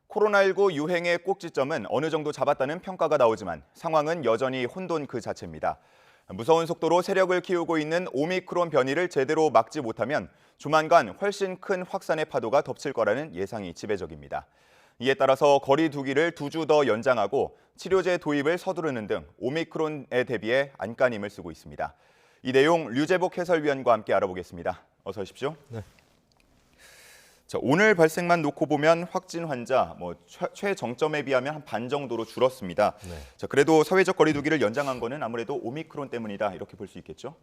코로나19 유행의 꼭지점은 어느 정도 잡았다는 평가가 나오지만 상황은 여전히 혼돈 그 자체입니다. 무서운 속도로 세력을 키우고 있는 오미크론 변이를 제대로 막지 못하면 조만간 훨씬 큰 확산의 파도가 덮칠 거라는 예상이 지배적입니다. 이에 따라서 거리 두기를 2주 더 연장하고 치료제 도입을 서두르는 등 오미크론에 대비해 안간힘을 쓰고 있습니다. 이 내용 류재복 해설위원과 함께 알아보겠습니다. 어서 오십시오. 네. 자, 오늘 발생만 놓고 보면 확진 환자 최정점에 비하면 한 반 정도로 줄었습니다. 네. 자, 그래도 사회적 거리 두기를 연장한 거는 아무래도 오미크론 때문이다 이렇게 볼 수 있겠죠?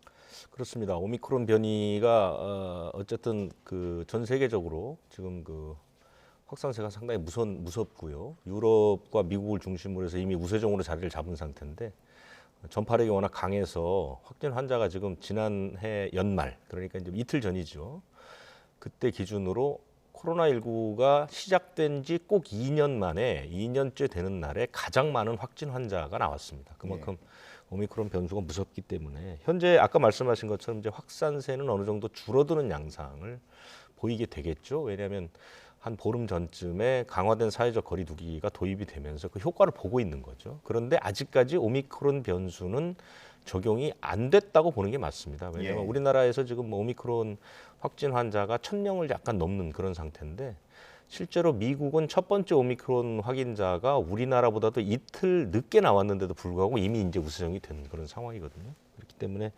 그렇습니다. 오미크론 변이가 어쨌든 그 전 세계적으로 지금 그 확산세가 상당히 무섭고요. 유럽과 미국을 중심으로 해서 이미 우세종으로 자리를 잡은 상태인데 전파력이 워낙 강해서 확진 환자가 지금 지난해 연말, 그러니까 이제 이틀 전이죠. 그때 기준으로 코로나19가 시작된 지 꼭 2년 만에 2년째 되는 날에 가장 많은 확진 환자가 나왔습니다. 그만큼 오미크론 변수가 무섭기 때문에 현재 아까 말씀하신 것처럼 이제 확산세는 어느 정도 줄어드는 양상을 보이게 되겠죠. 왜냐하면 한 보름 전쯤에 강화된 사회적 거리 두기가 도입이 되면서 그 효과를 보고 있는 거죠. 그런데 아직까지 오미크론 변수는 적용이 안 됐다고 보는 게 맞습니다. 왜냐하면 우리나라에서 지금 오미크론 확진 환자가 1,000명을 약간 넘는 그런 상태인데 실제로 미국은 첫 번째 오미크론 확진자가 우리나라보다도 이틀 늦게 나왔는데도 불구하고 이미 이제 우세종이 된 그런 상황이거든요. 그렇기 때문에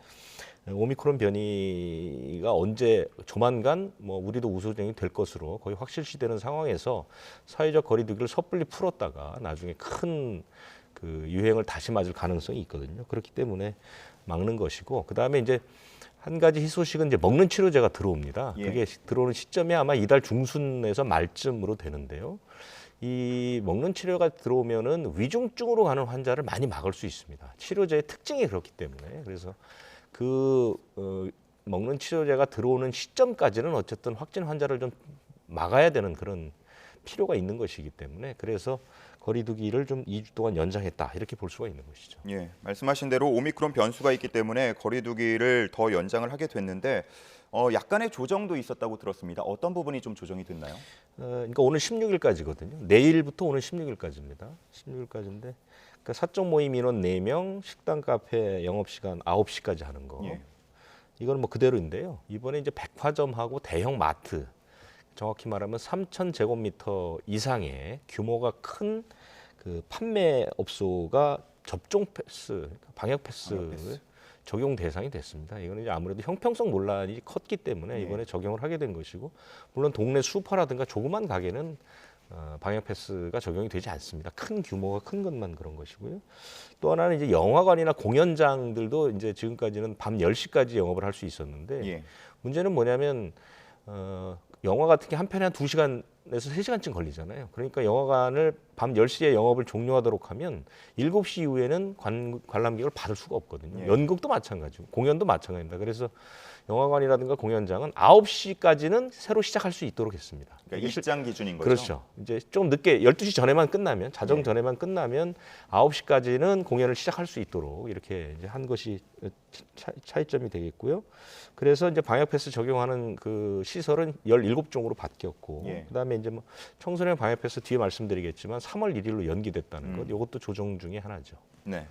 오미크론 변이가 언제 조만간 우리도 우세종이 될 것으로 거의 확실시되는 상황에서 사회적 거리두기를 섣불리 풀었다가 나중에 큰 그 유행을 다시 맞을 가능성이 있거든요. 그렇기 때문에 막는 것이고 그다음에 이제 한 가지 희소식은 이제 먹는 치료제가 들어옵니다. 그게 들어오는 시점이 아마 이달 중순에서 말쯤으로 되는데요. 이 먹는 치료가 들어오면은 위중증으로 가는 환자를 많이 막을 수 있습니다. 치료제의 특징이 그렇기 때문에 그래서 먹는 치료제가 들어오는 시점까지는 어쨌든 확진 환자를 좀 막아야 되는 그런 필요가 있는 것이기 때문에 그래서 거리두기를 좀 2주 동안 연장했다 이렇게 볼 수가 있는 것이죠. 예, 말씀하신 대로 오미크론 변수가 있기 때문에 거리두기를 더 연장을 하게 됐는데 약간의 조정도 있었다고 들었습니다. 어떤 부분이 좀 조정이 됐나요? 그러니까 오늘 16일까지거든요. 내일부터 오늘 16일까지입니다. 16일까지인데 그러니까 사적 모임 인원 4명, 식당, 카페 영업시간 9시까지 하는 거. 이건 뭐 그대로인데요. 이번에 이제 백화점하고 대형 마트 정확히 말하면 3,000제곱미터 이상의 규모가 큰 그 판매업소가 접종 패스, 방역 패스 적용 대상이 됐습니다. 이거는 이제 아무래도 형평성 논란이 컸기 때문에 이번에 적용을 하게 된 것이고, 물론 동네 슈퍼라든가 조그만 가게는 방역 패스가 적용이 되지 않습니다. 큰 규모가 큰 것만 그런 것이고요. 또 하나는 이제 영화관이나 공연장들도 이제 지금까지는 밤 10시까지 영업을 할 수 있었는데 문제는 뭐냐면 영화 같은 게 한 편에 한 2시간에서 3시간쯤 걸리잖아요. 그러니까 영화관을 밤 10시에 영업을 종료하도록 하면 7시 이후에는 관람객을 받을 수가 없거든요. 연극도 마찬가지고 공연도 마찬가지입니다. 그래서 영화관이라든가 공연장은 9시까지는 새로 시작할 수 있도록 했습니다. 그러니까 입장 기준인 거죠? 그렇죠. 이제 좀 늦게 12시 전에만 끝나면 자정 전에만 끝나면 9시까지는 공연을 시작할 수 있도록 이렇게 이제 한 것이 차이점이 되겠고요. 그래서 이제 방역 패스 적용하는 그 시설은 17종으로 바뀌었고 그다음에 이제 뭐 청소년 방역 패스 뒤에 말씀드리겠지만 3월 1일로 연기됐다는 것. 이것도 조정 중에 하나죠. 네.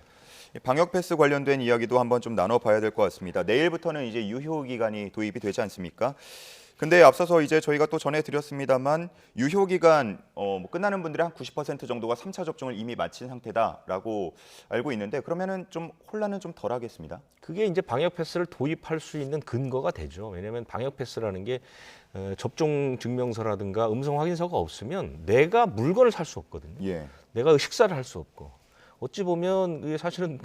방역 패스 관련된 이야기도 한번 좀 나눠봐야 될 것 같습니다. 내일부터는 이제 유효 기간이 도입이 되지 않습니까? 근데 앞서서 이제 저희가 또 전해드렸습니다만 유효 기간 끝나는 분들의 한 90% 정도가 3차 접종을 이미 마친 상태다라고 알고 있는데 그러면은 좀 혼란은 좀 덜하겠습니다. 그게 이제 방역 패스를 도입할 수 있는 근거가 되죠. 왜냐하면 방역 패스라는 게 접종 증명서라든가 음성 확인서가 없으면 내가 물건을 살 수 없거든요. 내가 식사를 할 수 없고. 어찌 보면 이게 사실은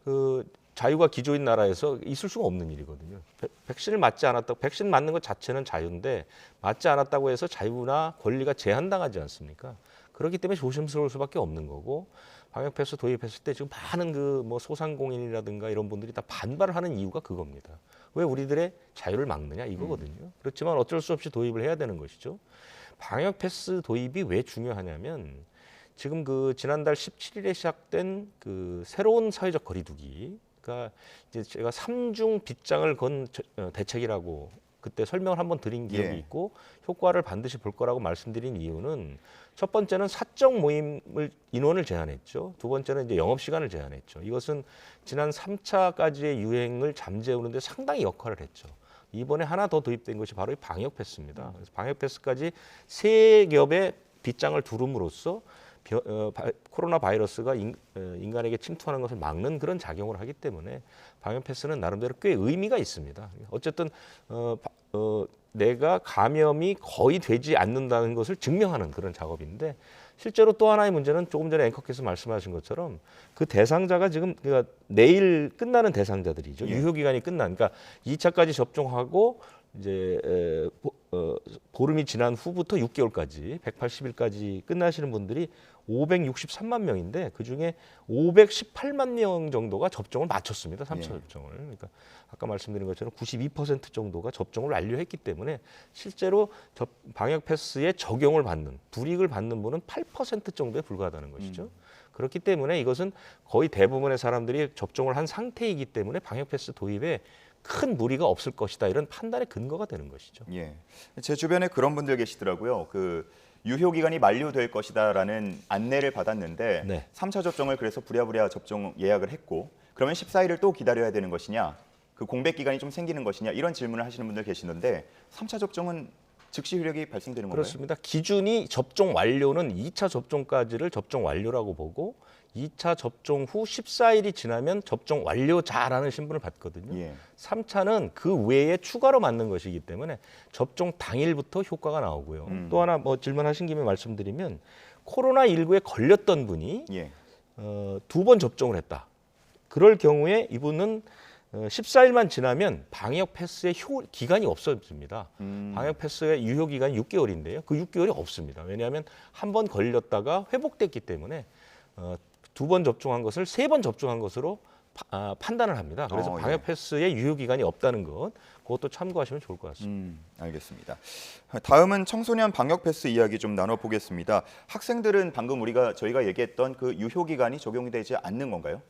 그 자유가 기조인 나라에서 있을 수가 없는 일이거든요. 백신을 맞지 않았다고, 백신 맞는 것 자체는 자유인데 맞지 않았다고 해서 자유나 권리가 제한당하지 않습니까? 그렇기 때문에 조심스러울 수밖에 없는 거고 방역 패스 도입했을 때 지금 많은 그 뭐 소상공인이라든가 이런 분들이 다 반발을 하는 이유가 그겁니다. 왜 우리들의 자유를 막느냐 이거거든요. 그렇지만 어쩔 수 없이 도입을 해야 되는 것이죠. 방역 패스 도입이 왜 중요하냐면 지금 그 지난달 17일에 시작된 그 새로운 사회적 거리두기, 그러니까 이제 제가 3중 빗장을 건 대책이라고 그때 설명을 한번 드린 기억이 예. 있고 효과를 반드시 볼 거라고 말씀드린 이유는 첫 번째는 사적 모임을 인원을 제한했죠. 두 번째는 이제 영업 시간을 제한했죠. 이것은 지난 3차까지의 유행을 잠재우는데 상당히 역할을 했죠. 이번에 하나 더 도입된 것이 바로 이 방역 패스입니다. 그래서 방역 패스까지 세 겹의 빗장을 두름으로써 코로나 바이러스가 인간에게 침투하는 것을 막는 그런 작용을 하기 때문에 방역 패스는 나름대로 꽤 의미가 있습니다. 어쨌든 내가 감염이 거의 되지 않는다는 것을 증명하는 그런 작업인데 실제로 또 하나의 문제는 조금 전에 앵커께서 말씀하신 것처럼 그 대상자가 지금 그러니까 내일 끝나는 대상자들이죠. 예. 유효 기간이 끝난 그러니까 2차까지 접종하고 이제 보름이 지난 후부터 6개월까지 180일까지 끝나시는 분들이 563만 명인데 그중에 518만 명 정도가 접종을 마쳤습니다. 3차 예. 접종을. 그러니까 아까 말씀드린 것처럼 92% 정도가 접종을 완료했기 때문에 실제로 방역 패스의 적용을 받는 불이익을 받는 분은 8% 정도에 불과하다는 것이죠. 그렇기 때문에 이것은 거의 대부분의 사람들이 접종을 한 상태이기 때문에 방역 패스 도입에 큰 무리가 없을 것이다 이런 판단의 근거가 되는 것이죠. 예. 제 주변에 그런 분들 계시더라고요. 그 유효 기간이 만료될 것이다라는 안내를 받았는데 네. 3차 접종을 그래서 부랴부랴 접종 예약을 했고 그러면 14일을 또 기다려야 되는 것이냐? 그 공백 기간이 좀 생기는 것이냐? 이런 질문을 하시는 분들 계시는데 3차 접종은 즉시 효력이 발생되는 건가요? 그렇습니다. 기준이 접종 완료는 2차 접종까지를 접종 완료라고 보고 2차 접종 후 14일이 지나면 접종 완료자라는 신분을 받거든요. 예. 3차는 그 외에 추가로 맞는 것이기 때문에 접종 당일부터 효과가 나오고요. 또 하나 뭐 질문하신 김에 말씀드리면 코로나19에 걸렸던 분이 예. 2번 접종을 했다. 그럴 경우에 이분은 14일만 지나면 방역 패스의 기간이 없어집니다. 방역 패스의 유효 기간이 6개월인데요. 그 6개월이 없습니다. 왜냐하면 한 번 걸렸다가 회복됐기 때문에 2번 접종한 것을 3번 접종한 것으로 판단을 합니다. 그래서 예. 방역 패스의 유효 기간이 없다는 것, 그것도 참고하시면 좋을 것 같습니다. 알겠습니다. 다음은 청소년 방역 패스 이야기 좀 나눠보겠습니다. 학생들은 방금 저희가 얘기했던 그 유효 기간이 적용이 되지 않는 건가요?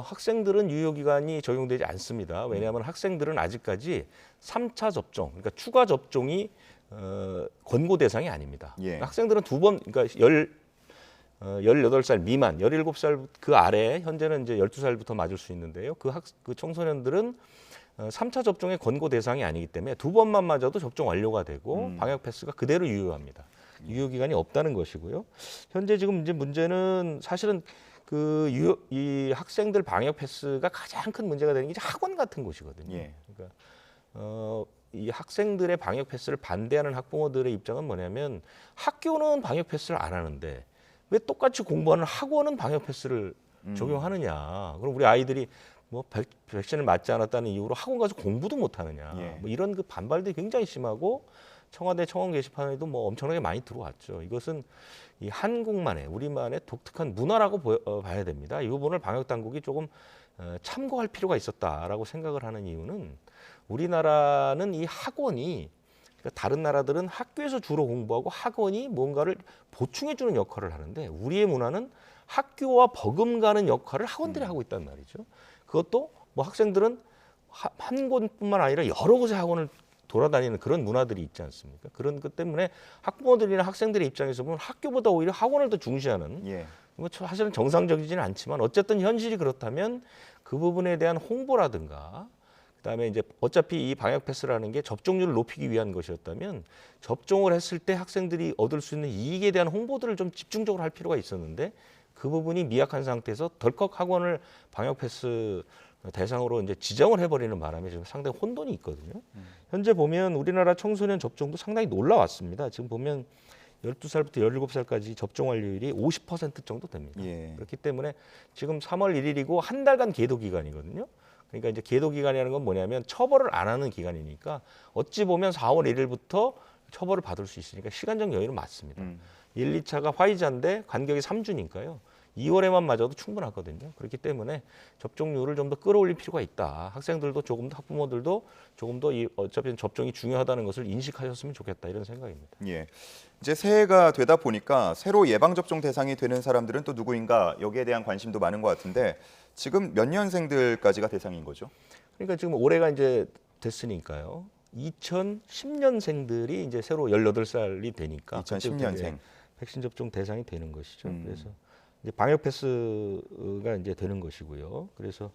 학생들은 유효 기간이 적용되지 않습니다. 왜냐하면 학생들은 아직까지 3차 접종, 그러니까 추가 접종이 권고 대상이 아닙니다. 예. 학생들은 2번, 그러니까 18살 미만, 17살 그 아래, 현재는 이제 12살부터 맞을 수 있는데요. 그 청소년들은 3차 접종의 권고 대상이 아니기 때문에 2번만 맞아도 접종 완료가 되고 방역 패스가 그대로 유효합니다. 유효 기간이 없다는 것이고요. 현재 지금 이제 문제는 사실은 이 학생들 방역 패스가 가장 큰 문제가 되는 게 이제 학원 같은 곳이거든요. 예. 그러니까 이 학생들의 방역 패스를 반대하는 학부모들의 입장은 뭐냐면 학교는 방역 패스를 안 하는데 왜 똑같이 공부하는 학원은 방역 패스를 적용하느냐? 그럼 우리 아이들이 뭐 백신을 맞지 않았다는 이유로 학원 가서 공부도 못 하느냐? 예. 뭐 이런 그 반발들이 굉장히 심하고 청와대 청원 게시판에도 뭐 엄청나게 많이 들어왔죠. 이것은 이 한국만의 우리만의 독특한 문화라고 봐야 됩니다. 이 부분을 방역 당국이 조금 참고할 필요가 있었다라고 생각을 하는 이유는 우리나라는 이 학원이 그러니까 다른 나라들은 학교에서 주로 공부하고 학원이 뭔가를 보충해주는 역할을 하는데 우리의 문화는 학교와 버금가는 역할을 학원들이 하고 있단 말이죠. 그것도 뭐 학생들은 한 곳뿐만 아니라 여러 곳의 학원을 돌아다니는 그런 문화들이 있지 않습니까? 그런 것 때문에 학부모들이나 학생들의 입장에서 보면 학교보다 오히려 학원을 더 중시하는 예. 뭐 사실은 정상적이지는 않지만 어쨌든 현실이 그렇다면 그 부분에 대한 홍보라든가 그다음에 이제 어차피 이 방역 패스라는 게 접종률을 높이기 위한 것이었다면 접종을 했을 때 학생들이 얻을 수 있는 이익에 대한 홍보들을 좀 집중적으로 할 필요가 있었는데 그 부분이 미약한 상태에서 덜컥 학원을 방역 패스 대상으로 이제 지정을 해버리는 바람에 지금 상당히 혼돈이 있거든요. 현재 보면 우리나라 청소년 접종도 상당히 놀라웠습니다. 지금 보면 12살부터 17살까지 접종 완료율이 50% 정도 됩니다. 예. 그렇기 때문에 지금 3월 1일이고 한 달간 계도 기간이거든요. 그러니까 이제 계도 기간이라는 건 뭐냐면 처벌을 안 하는 기간이니까 어찌 보면 4월 1일부터 처벌을 받을 수 있으니까 시간적 여유는 맞습니다. 1, 2차가 화이자인데 간격이 3주니까요. 2월에만 맞아도 충분하거든요. 그렇기 때문에 접종률을 좀 더 끌어올릴 필요가 있다. 학생들도 조금 더 학부모들도 조금 더 어차피 접종이 중요하다는 것을 인식하셨으면 좋겠다 이런 생각입니다. 예. 이제 새해가 되다 보니까 새로 예방 접종 대상이 되는 사람들은 또 누구인가 여기에 대한 관심도 많은 것 같은데 지금 몇 년생들까지가 대상인 거죠? 그러니까 지금 올해가 이제 됐으니까요. 2010년생들이 이제 새로 18살이 되니까 2010년생. 백신 접종 대상이 되는 것이죠. 음. 그래서 이제 방역 패스가 이제 되는 것이고요. 그래서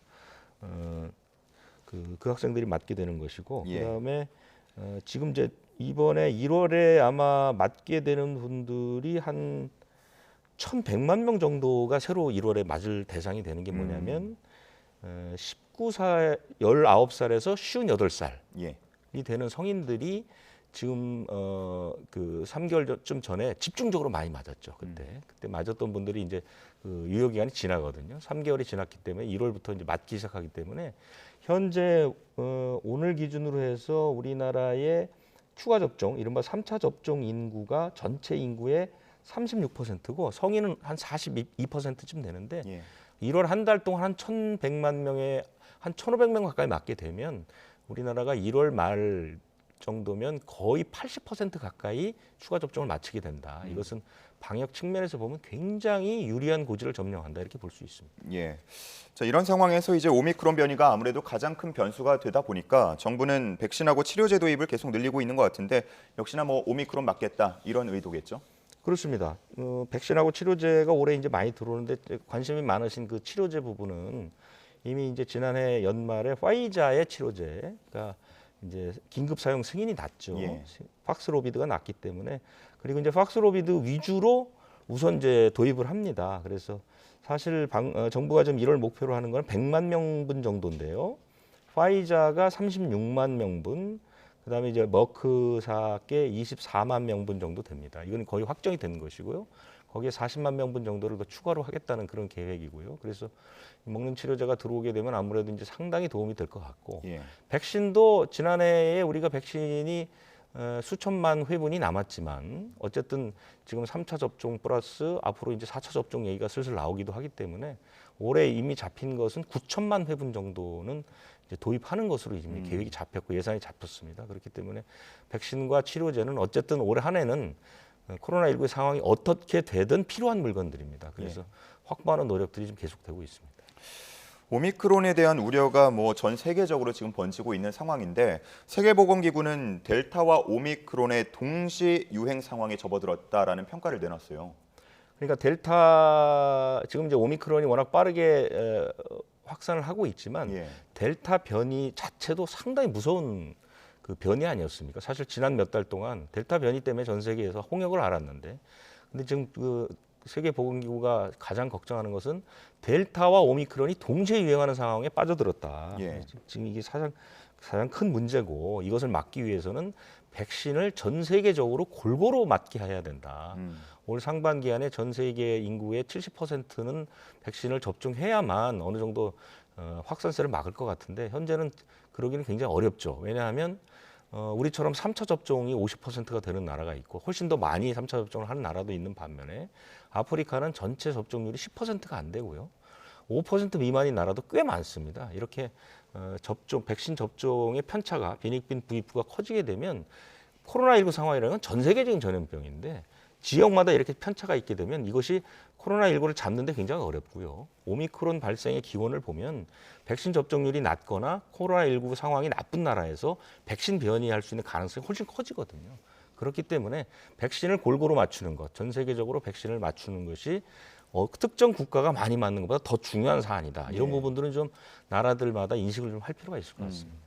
그 학생들이 맞게 되는 것이고, 예. 그다음에 지금 이제 이번에 1월에 아마 맞게 되는 분들이 한 1,100만 명 정도가 새로 1월에 맞을 대상이 되는 게 뭐냐면 19살, 19살에서 58살이 예. 되는 성인들이 지금 그 3개월쯤 전에 집중적으로 많이 맞았죠. 그때 맞았던 분들이 이제 그 유효 기간이 지나거든요. 3개월이 지났기 때문에 1월부터 이제 맞기 시작하기 때문에 현재 오늘 기준으로 해서 우리나라의 추가 접종, 이른바 3차 접종 인구가 전체 인구의 36%고 성인은 한 42%쯤 되는데 예. 1월 한 달 동안 한 1,100만 명에 한 1,500명 가까이 맞게 되면 우리나라가 1월 말 정도면 거의 80% 가까이 추가 접종을 마치게 된다. 이것은 방역 측면에서 보면 굉장히 유리한 고지를 점령한다 이렇게 볼 수 있습니다. 예. 자, 이런 상황에서 이제 오미크론 변이가 아무래도 가장 큰 변수가 되다 보니까 정부는 백신하고 치료제 도입을 계속 늘리고 있는 것 같은데 역시나 뭐 오미크론 맞겠다 이런 의도겠죠? 그렇습니다. 백신하고 치료제가 올해 이제 많이 들어오는데 관심이 많으신 그 치료제 부분은 이미 이제 지난해 연말에 화이자의 치료제가 이제 긴급 사용 승인이 났죠. 예. 박스로비드가 났기 때문에, 그리고 이제 박스로비드 위주로 우선 이제 도입을 합니다. 그래서 사실 정부가 좀 1월 목표로 하는 건 100만 명분 정도인데요. 화이자가 36만 명분, 그다음에 이제 머크사께 24만 명분 정도 됩니다. 이건 거의 확정이 된 것이고요. 거기에 40만 명분 정도를 더 추가로 하겠다는 그런 계획이고요. 그래서 먹는 치료제가 들어오게 되면 아무래도 이제 상당히 도움이 될 것 같고, 예. 백신도 지난해에 우리가 백신이 수천만 회분이 남았지만 어쨌든 지금 3차 접종 플러스 앞으로 이제 4차 접종 얘기가 슬슬 나오기도 하기 때문에 올해 이미 잡힌 것은 9천만 회분 정도는 이제 도입하는 것으로 이미 계획이 잡혔고 예산이 잡혔습니다. 그렇기 때문에 백신과 치료제는 어쨌든 올해 한 해는 코로나19 상황이 어떻게 되든 필요한 물건들입니다. 그래서 확보하는 노력들이 좀 계속되고 있습니다. 오미크론에 대한 우려가 뭐 전 세계적으로 지금 번지고 있는 상황인데 세계보건기구는 델타와 오미크론의 동시 유행 상황에 접어들었다라는 평가를 내놨어요. 그러니까 델타 지금 이제 오미크론이 워낙 빠르게 확산을 하고 있지만 예. 델타 변이 자체도 상당히 무서운 그 변이 아니었습니까? 사실 지난 몇 달 동안 델타 변이 때문에 전 세계에서 홍역을 앓았는데, 근데 지금 그 세계보건기구가 가장 걱정하는 것은 델타와 오미크론이 동시에 유행하는 상황에 빠져들었다. 예. 지금 이게 가장 큰 문제고, 이것을 막기 위해서는 백신을 전 세계적으로 골고루 맞게 해야 된다. 올 상반기 안에 전 세계 인구의 70%는 백신을 접종해야만 어느 정도 확산세를 막을 것 같은데 현재는 그러기는 굉장히 어렵죠. 왜냐하면 우리처럼 3차 접종이 50%가 되는 나라가 있고 훨씬 더 많이 3차 접종을 하는 나라도 있는 반면에 아프리카는 전체 접종률이 10%가 안 되고요. 5% 미만인 나라도 꽤 많습니다. 이렇게 백신 접종의 편차가 빈익빈 부익부가 커지게 되면 코로나19 상황이라는 건 전 세계적인 전염병인데 지역마다 이렇게 편차가 있게 되면 이것이 코로나19를 잡는데 굉장히 어렵고요. 오미크론 발생의 기원을 보면 백신 접종률이 낮거나 코로나19 상황이 나쁜 나라에서 백신 변이할 수 있는 가능성이 훨씬 커지거든요. 그렇기 때문에 백신을 골고루 맞추는 것, 전 세계적으로 백신을 맞추는 것이 특정 국가가 많이 맞는 것보다 더 중요한 사안이다. 이런 네. 부분들은 좀 나라들마다 인식을 좀 할 필요가 있을 것 같습니다.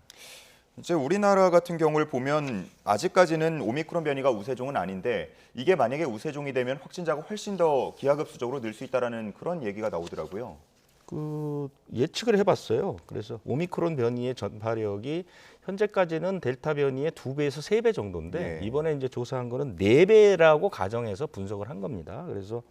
이제 우리나라 같은 경우를 보면 아직까지는 오미크론 변이가 우세종은 아닌데 이게 만약에 우세종이 되면 확진자가 훨씬 더 기하급수적으로 늘 수 있다라는 그런 얘기가 나오더라고요. 그 예측을 해봤어요. 그래서 오미크론 변이의 전파력이 현재까지는 델타 변이의 2배에서 3배 정도인데 네. 이번에 이제 조사한 거는 4배라고 가정해서 분석을 한 겁니다. 그래서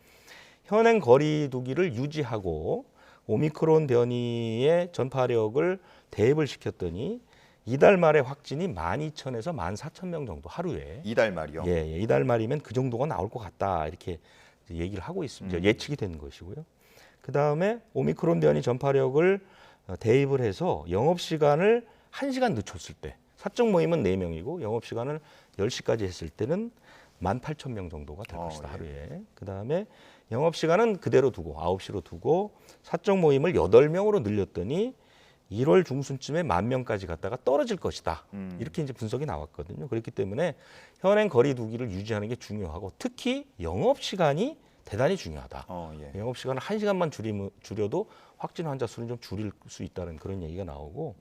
현행 거리두기를 유지하고 오미크론 변이의 전파력을 대입을 시켰더니 이달 말에 확진이 12,000에서 14,000명 정도 하루에. 이달 말이요. 예, 이달 말이면 그 정도가 나올 것 같다 이렇게 얘기를 하고 있습니다. 예측이 되는 것이고요. 그 다음에 오미크론 변이 전파력을 대입을 해서 영업 시간을 1시간 늦췄을 때 사적 모임은 4명이고 영업 시간을 10시까지 했을 때는 18,000명 정도가 될 것이다 예. 하루에. 그 다음에 영업 시간은 그대로 두고 9시로 두고 사적 모임을 8명으로 늘렸더니 1월 중순쯤에 10,000명까지 갔다가 떨어질 것이다. 이렇게 이제 분석이 나왔거든요. 그렇기 때문에 현행 거리 두기를 유지하는 게 중요하고 특히 영업 시간이 대단히 중요하다. 예. 영업 시간을 1시간만 줄여도 확진 환자 수는 좀 줄일 수 있다는 그런 얘기가 나오고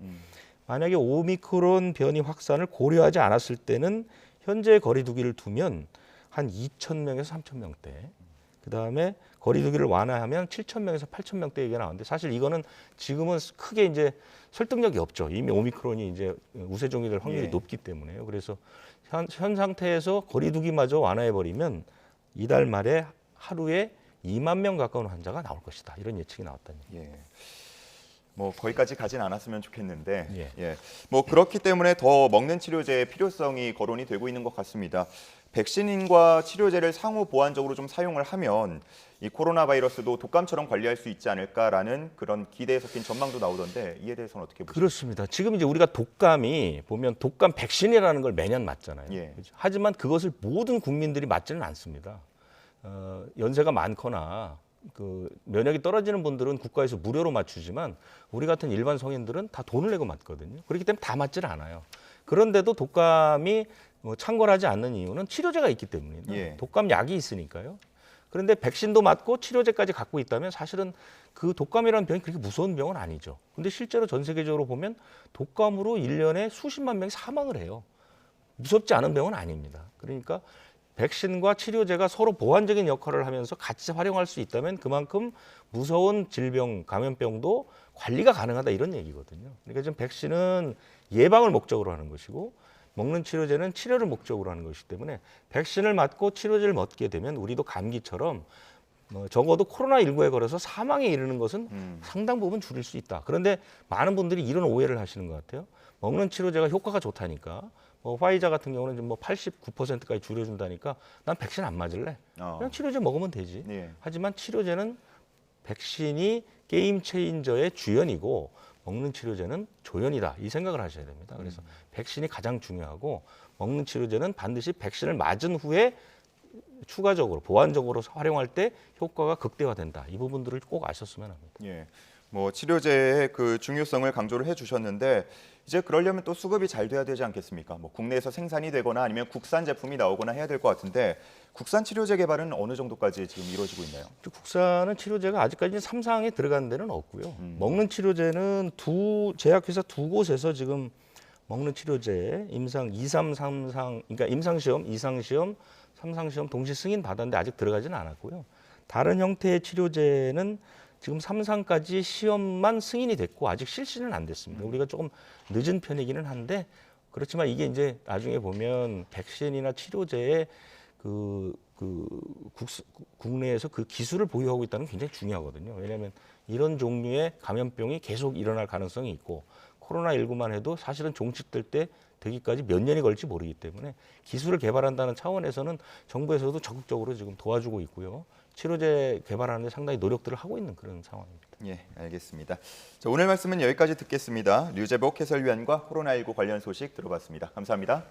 만약에 오미크론 변이 확산을 고려하지 않았을 때는 현재 거리 두기를 두면 한 2,000명에서 3,000명대. 그다음에 거리 두기를 완화하면 7,000명에서 8,000명대 얘기가 나오는데 사실 이거는 지금은 크게 이제 설득력이 없죠. 이미 오미크론이 이제 우세종이 될 확률이 예. 높기 때문에요. 그래서 현 상태에서 거리 두기마저 완화해 버리면 이달 말에 하루에 2만 명 가까운 환자가 나올 것이다. 이런 예측이 나왔다는 얘기죠. 예. 뭐 거기까지 가진 않았으면 좋겠는데, 예. 뭐 그렇기 때문에 더 먹는 치료제의 필요성이 거론이 되고 있는 것 같습니다. 백신과 치료제를 상호 보완적으로 좀 사용을 하면 이 코로나 바이러스도 독감처럼 관리할 수 있지 않을까라는 그런 기대에 섞인 전망도 나오던데 이에 대해서는 어떻게 보십니까? 그렇습니다. 지금 이제 우리가 독감이 보면 독감 백신이라는 걸 매년 맞잖아요. 예. 그렇죠? 하지만 그것을 모든 국민들이 맞지는 않습니다. 연세가 많거나 그 면역이 떨어지는 분들은 국가에서 무료로 맞추지만 우리 같은 일반 성인들은 다 돈을 내고 맞거든요. 그렇기 때문에 다 맞질 않아요. 그런데도 독감이 창궐하지 않는 이유는 치료제가 있기 때문입니다. 예. 독감 약이 있으니까요. 그런데 백신도 맞고 치료제까지 갖고 있다면 사실은 그 독감이라는 병이 그렇게 무서운 병은 아니죠. 근데 실제로 전 세계적으로 보면 독감으로 1년에 수십만 명이 사망을 해요. 무섭지 않은 병은 아닙니다. 그러니까 백신과 치료제가 서로 보완적인 역할을 하면서 같이 활용할 수 있다면 그만큼 무서운 질병, 감염병도 관리가 가능하다 이런 얘기거든요. 그러니까 지금 백신은 예방을 목적으로 하는 것이고 먹는 치료제는 치료를 목적으로 하는 것이기 때문에 백신을 맞고 치료제를 먹게 되면 우리도 감기처럼 적어도 코로나19에 걸려서 사망에 이르는 것은 상당 부분 줄일 수 있다. 그런데 많은 분들이 이런 오해를 하시는 것 같아요. 먹는 치료제가 효과가 좋다니까. 화이자 같은 경우는 좀 89%까지 줄여준다니까 난 백신 안 맞을래. 그냥 치료제 먹으면 되지. 예. 하지만 치료제는 백신이 게임 체인저의 주연이고 먹는 치료제는 조연이다. 이 생각을 하셔야 됩니다. 그래서 백신이 가장 중요하고 먹는 치료제는 반드시 백신을 맞은 후에 추가적으로 보완적으로 활용할 때 효과가 극대화된다. 이 부분들을 꼭 아셨으면 합니다. 예. 뭐 치료제의 그 중요성을 강조를 해주셨는데 이제 그러려면 또 수급이 잘 돼야 되지 않겠습니까? 뭐 국내에서 생산이 되거나 아니면 국산 제품이 나오거나 해야 될 것 같은데 국산 치료제 개발은 어느 정도까지 지금 이루어지고 있나요? 국산은 치료제가 아직까지 3상에 들어간 데는 없고요. 먹는 치료제는 제약회사 두 곳에서 지금 먹는 치료제 임상 2, 3, 3상, 그러니까 임상시험, 2상시험, 3상시험 동시 승인 받았는데 아직 들어가지는 않았고요. 다른 형태의 치료제는 지금 3상까지 시험만 승인이 됐고 아직 실시는 안 됐습니다. 우리가 조금 늦은 편이기는 한데 그렇지만 이게 이제 나중에 보면 백신이나 치료제의 국내에서 그 기술을 보유하고 있다는 게 굉장히 중요하거든요. 왜냐하면 이런 종류의 감염병이 계속 일어날 가능성이 있고 코로나19만 해도 사실은 종식될 때 되기까지 몇 년이 걸릴지 모르기 때문에 기술을 개발한다는 차원에서는 정부에서도 적극적으로 지금 도와주고 있고요. 치료제 개발하는 데 상당히 노력들을 하고 있는 그런 상황입니다. 예, 알겠습니다. 자, 오늘 말씀은 여기까지 듣겠습니다. 류재복 해설위원과 코로나19 관련 소식 들어봤습니다. 감사합니다.